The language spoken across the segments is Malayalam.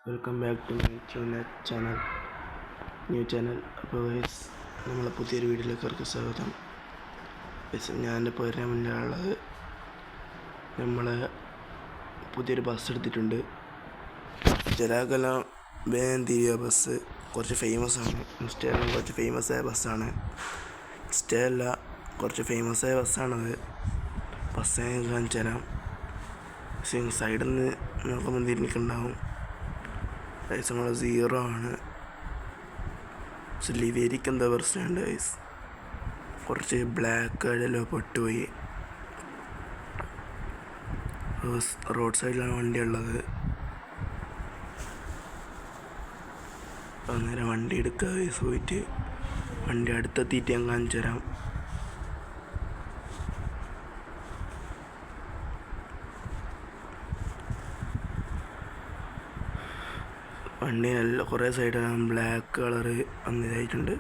Welcome back to my channel new channel. അപ്പോൾ ഗൈസ്, നമ്മളെ പുതിയൊരു വീഡിയോയിലേക്ക് അവർക്ക് സ്വാഗതം. ഞാൻ എൻ്റെ പോരാൻ മുന്നേ ഉള്ളത് നമ്മൾ പുതിയൊരു ബസ് എടുത്തിട്ടുണ്ട്. ജലാകലം വേഗം തിരിയ ബസ് കുറച്ച് ഫേമസ് ആണ്. ഇൻസ്റ്റയിൽ കുറച്ച് ഫേമസ് ആയ ബസ്സാണ്. ഇൻസ്റ്റയല്ല, കുറച്ച് ഫേമസ് ആയ ബസ്സാണത്. ബസ് കാണിച്ചു തരാം. സൈഡിൽ നിന്ന് നോക്കുമ്പോൾ തിരിഞ്ഞിട്ടുണ്ടാവും. ഗൈസ്, നമ്മൾ 0 ആണ്. ലിവേരിക്ക് എന്താ പ്രശ്നമുണ്ട് ഗൈസ്, കുറച്ച് ബ്ലാക്ക് ആയിട്ടെല്ലാം പൊട്ടുപോയി. റോഡ് സൈഡിലാണ് വണ്ടി ഉള്ളത്. അന്നേരം വണ്ടി എടുക്കുക ഗൈസ്. പോയിട്ട് വണ്ടി അടുത്തെത്തിയിട്ട് ഞാൻ കാണിച്ചു തരാം. വണ്ടി നല്ല കുറേ സൈഡ് ബ്ലാക്ക് കളറ് വന്നതായിട്ടുണ്ട്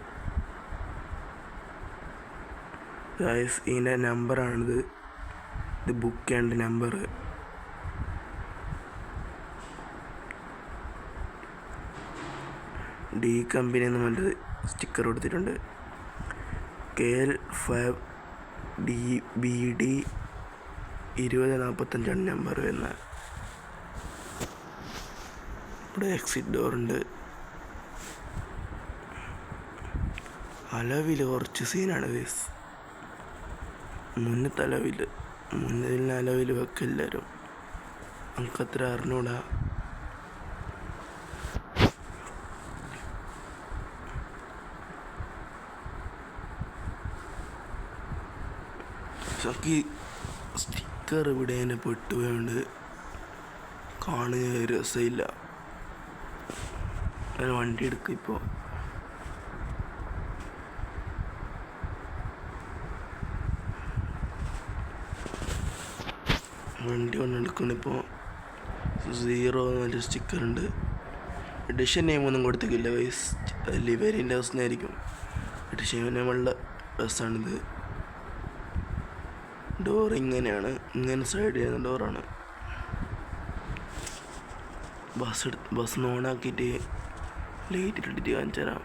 ഗൈസ്. ഇതിൻ്റെ നമ്പറാണിത്. ഇത് ബുക്ക് ചെയ്യേണ്ട നമ്പർ. ഡി കമ്പനി എന്ന് പറഞ്ഞിട്ട് സ്റ്റിക്കർ കൊടുത്തിട്ടുണ്ട്. KL5 DBD 2045 നമ്പർ വരുന്ന. ഇവിടെ എക്സിറ്റ് ഡോറുണ്ട്. അലവിൽ കുറച്ച് സീനാണ് ഗൈസ്. മുന്നത്തെ മുന്നിൽ അലവിൽ വെക്കെല്ലാവരും, നമുക്കത്ര അറിഞ്ഞൂടാ. എനിക്ക് സ്റ്റിക്കർ ഇവിടെ തന്നെ പെട്ടുപോയോണ്ട് കാണുക രസമില്ല. വണ്ടി എടുക്കുക. ഇപ്പോൾ വണ്ടി കൊണ്ടെടുക്കണം. ഇപ്പോൾ 0 എന്നൊരു സ്റ്റിക്കറുണ്ട്. എഡിഷൻ നെയിമൊന്നും കൊടുത്തിട്ടില്ല വൈസ്. ലിവറിൻ്റെ ബസ്സിനായിരിക്കും. എഡിഷൻ നെയിമുള്ള ബസ്സാണിത്. ഡോർ ഇങ്ങനെയാണ്, ഇങ്ങനെ സൈഡ് ചെയ്യുന്ന ഡോറാണ്. ബസ് ഓണാക്കിയിട്ട് ലൈറ്റ് ഇട്ടിട്ട് കാണിച്ചു തരാം.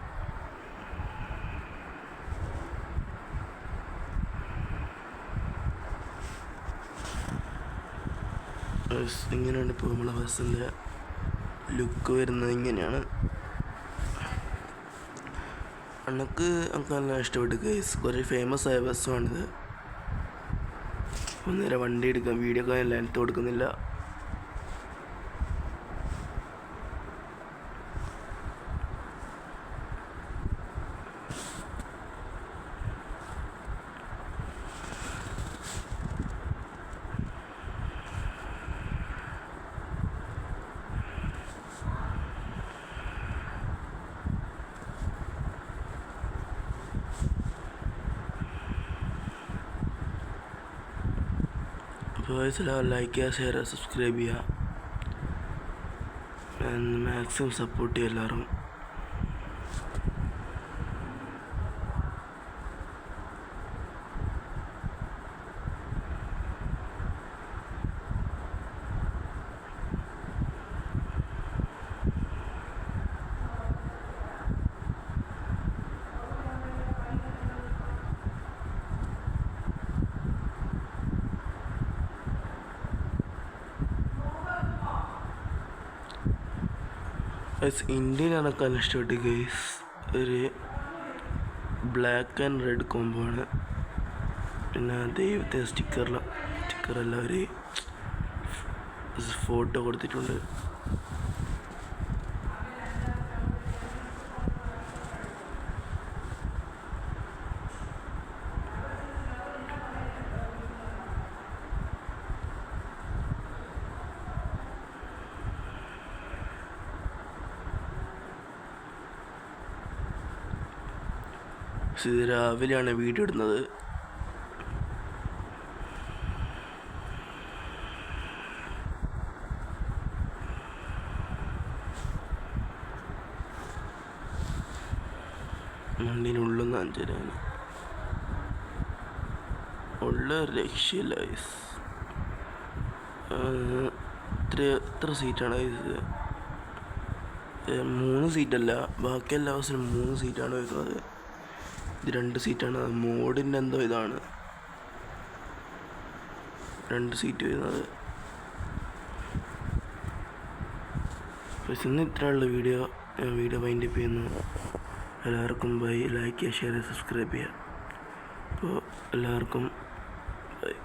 ഇങ്ങനെയാണ് ഇപ്പോൾ നമ്മളെ ബസ്സിൻ്റെ ലുക്ക് വരുന്നത്. ഇങ്ങനെയാണ്. എനിക്ക് നല്ല ഇഷ്ടപ്പെട്ടു ഗൈസ്. കുറേ ഫേമസ് ആയ ബസ്സുമാണിത്. നേരെ വണ്ടി എടുക്കാം. വീഡിയോ ഒക്കെ ലെങ്ത് കൊടുക്കുന്നില്ല. അപ്പോൾ ലൈക്ക് ചെയ്യുക, ഷെയർ ചെയ്യുക, സബ്സ്ക്രൈബ് ചെയ്യുക. മാക്സിമം സപ്പോർട്ട് ചെയ്യുക എല്ലാവരും. ഇന്ത്യൻ എനിക്ക് നല്ല ഇഷ്ടപ്പെട്ടു ഗൈസ്. ഒരു ബ്ലാക്ക് ആൻഡ് റെഡ് കോംബോ ആണ്. പിന്നെ ദൈവത്തെ സ്റ്റിക്കറെല്ലാം ഒരു ഫോട്ടോ കൊടുത്തിട്ടുണ്ട്. രാവിലെയാണ് വീഡിയോ ഇടുന്നത്. വണ്ടിനുള്ളിൽ 5 ഉള്ള രക്ഷയില്ല. എത്ര സീറ്റാണ് ഇത്? 3 സീറ്റല്ല, ബാക്കി എല്ലാ ബസ്സിലും 3 സീറ്റാണ് വരുന്നത്. ഇത് 2 സീറ്റാണ്. മോഡിൻ്റെ എന്തോ ഇതാണ് 2 സീറ്റ് വരുന്നത്. ഇന്ന് ഇത്രയുള്ള വീഡിയോ വൈൻഡപ്പ് ചെയ്യുന്നു. എല്ലാവർക്കും ബൈ. ലൈക്ക് ചെയ്യുക, ഷെയർ ചെയ്യുക, സബ്സ്ക്രൈബ് ചെയ്യുക. അപ്പോൾ എല്ലാവർക്കും ബൈ.